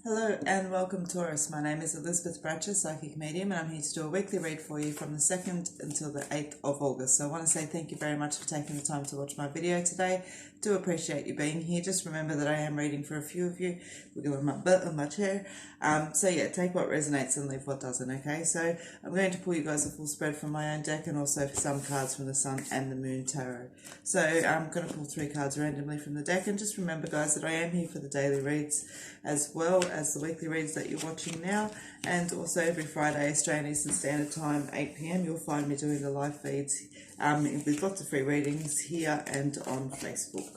Hello and welcome, Taurus. My name is Elizabeth Bratcher, Psychic Medium, and I'm here to do a weekly read for you from the 2nd until the 8th of August. So I want to say thank you very much for taking the time to watch my video today. Do appreciate you being here. Just remember that I am reading for a few of you. We're going my butt on my chair. So yeah, take what resonates and leave what doesn't, okay? So I'm going to pull you guys a full spread from my own deck and also some cards from the Sun and the Moon Tarot. So I'm going to pull 3 cards randomly from the deck, and just remember, guys, that I am here for the daily reads as well as the weekly reads that you're watching now, and also every Friday Australian Eastern Standard Time 8 p.m. you'll find me doing the live feeds with lots of free readings here and on Facebook.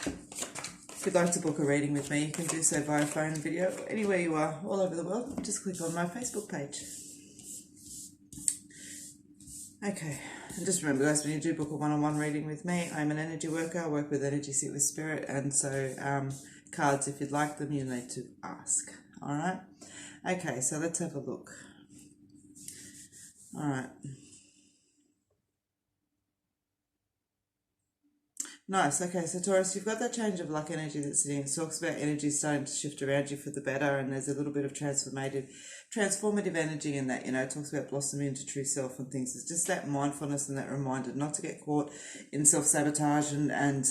If you'd like to book a reading with me, you can do so via phone and video anywhere you are all over the world. Just click on my Facebook page. Okay, and just remember, guys, when you do book a one-on-one reading with me, I'm an energy worker. I work with energy, sit with spirit, and so cards, if you'd like them, you need to ask. All right. Okay, so let's have a look. All right. Nice. Okay, so Taurus, you've got that change of luck energy that's sitting. It talks about energy starting to shift around you for the better, and there's a little bit of transformative energy in that. You know, it talks about blossoming into true self and things. It's just that mindfulness and that reminder not to get caught in self-sabotage and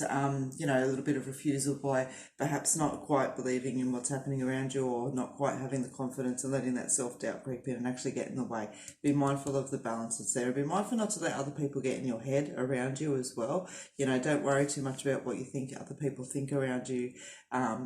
you know, a little bit of refusal by perhaps not quite believing in what's happening around you, or not quite having the confidence, and letting that self-doubt creep in and actually get in the way. Be mindful of the balance that's there. Be mindful not to let other people get in your head around you as well. You know, don't worry too much about what you think other people think around you,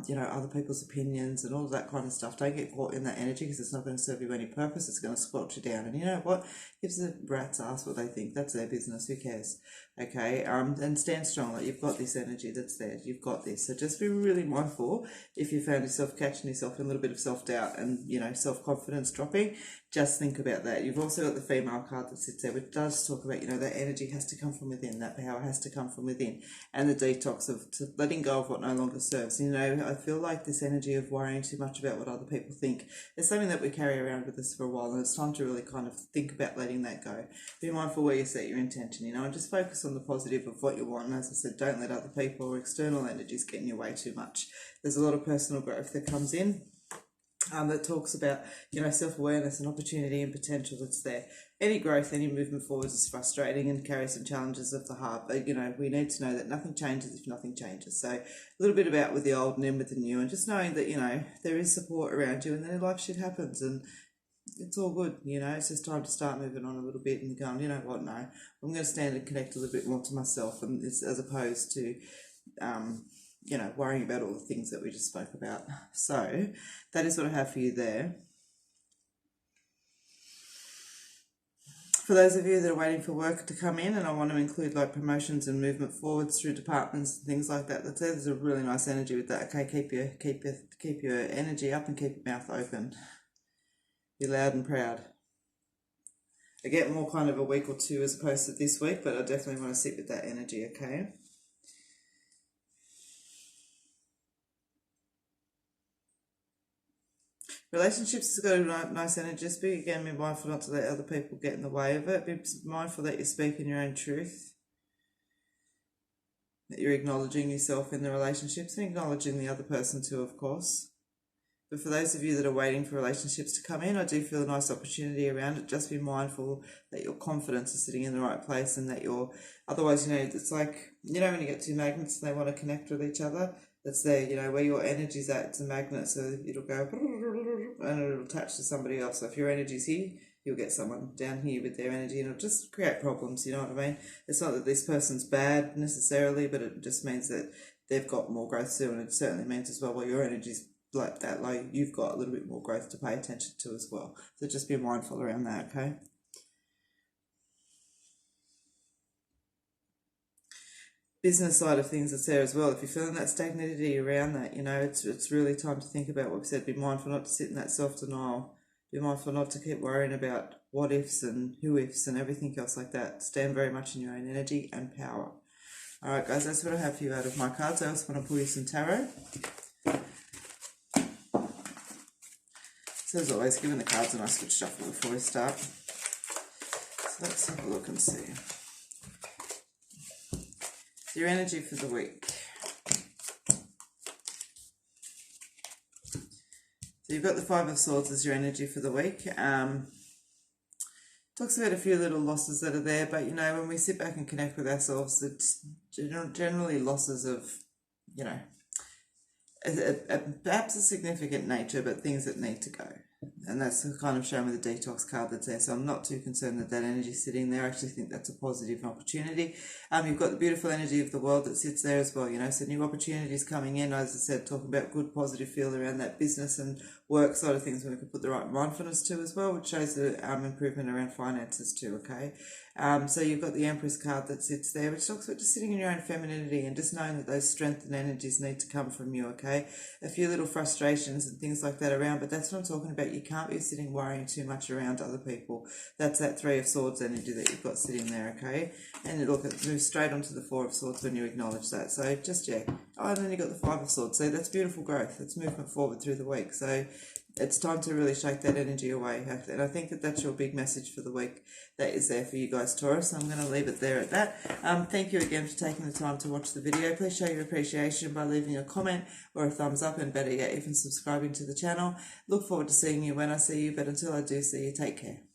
you know, other people's opinions and all of that kind of stuff. Don't get caught in that energy, because it's not going to serve you any purpose. It's going to squelch you down. And you know what? Gives the rat's ass what they think. That's their business. Who cares? Okay, and stand strong. Like, you've got this energy that's there. You've got this. So just be really mindful if you found yourself catching yourself in a little bit of self-doubt and, you know, self-confidence dropping. Just think about that. You've also got the female card that sits there, which does talk about, you know, that energy has to come from within. That power has to come from within. And the detox of letting go of what no longer serves. You know, I feel like this energy of worrying too much about what other people think is something that we carry around with us for a while, and it's time to really kind of think about letting that go. Be mindful where you set your intention, you know, and just focus on the positive of what you want. And as I said, don't let other people or external energies get in your way too much. There's a lot of personal growth that comes in. That talks about, you know, self-awareness and opportunity and potential that's there. Any growth, any movement forwards is frustrating and carries some challenges of the heart, but, you know, we need to know that nothing changes if nothing changes. So a little bit about with the old and in with the new, and just knowing that, you know, there is support around you, and then life shit happens and it's all good. You know, it's just time to start moving on a little bit and going, you know what, no, I'm going to stand and connect a little bit more to myself, and it's, as opposed to you know, worrying about all the things that we just spoke about. So that is what I have for you there. For those of you that are waiting for work to come in, and I want to include like promotions and movement forwards through departments and things like that, there's a really nice energy with that. Okay, keep your energy up and keep your mouth open. Be loud and proud. I get more kind of a week or two as opposed to this week, but I definitely want to sit with that energy, okay? Relationships has got a nice energy. Just be, again, be mindful not to let other people get in the way of it. Be mindful that you're speaking your own truth, that you're acknowledging yourself in the relationships and acknowledging the other person too, of course. But for those of you that are waiting for relationships to come in, I do feel a nice opportunity around it. Just be mindful that your confidence is sitting in the right place, and that you're, otherwise, you know, it's like, you know, when you get two magnets and they want to connect with each other, that's there, you know, where your energy's at, it's a magnet, so it'll go and it'll attach to somebody else. So if your energy's here, you'll get someone down here with their energy, and it'll just create problems, you know what I mean? It's not that this person's bad necessarily, but it just means that they've got more growth too, and it certainly means as well, your energy's like that low, you've got a little bit more growth to pay attention to as well. So just be mindful around that, okay? Business side of things that's there as well. If you're feeling that stagnancy around that, you know, it's really time to think about what we said. Be mindful not to sit in that self-denial. Be mindful not to keep worrying about what ifs and who ifs and everything else like that. Stand very much in your own energy and power. All right, guys, that's what I have for you out of my cards. I also want to pull you some tarot. So as always, giving the cards a nice good shuffle before we start. So let's have a look and see. Your energy for the week. So you've got the Five of Swords as your energy for the week. Talks about a few little losses that are there, but you know, when we sit back and connect with ourselves, it's generally losses of, you know, perhaps a significant nature, but things that need to go. And that's kind of shown with the detox card that's there. So I'm not too concerned that that energy is sitting there. I actually think that's a positive opportunity. You've got the beautiful energy of the world that sits there as well, you know, so new opportunities coming in. As I said, talking about good positive feel around that business and work side of things, when we can put the right mindfulness to as well, which shows the improvement around finances too, okay? So you've got the Empress card that sits there, which talks about just sitting in your own femininity and just knowing that those strength and energies need to come from you, okay? A few little frustrations and things like that around, but that's what I'm talking about. You can't be sitting worrying too much around other people. That's that Three of Swords energy that you've got sitting there, okay? And look, it moves straight onto the Four of Swords when you acknowledge that. So just, yeah. Oh, and then you've got the Five of Swords. So that's beautiful growth. That's movement forward through the week. So it's time to really shake that energy away. And I think that that's your big message for the week that is there for you guys, Taurus. I'm going to leave it there at that. Thank you again for taking the time to watch the video. Please show your appreciation by leaving a comment or a thumbs up, and better yet, even subscribing to the channel. Look forward to seeing you when I see you, but until I do see you, take care.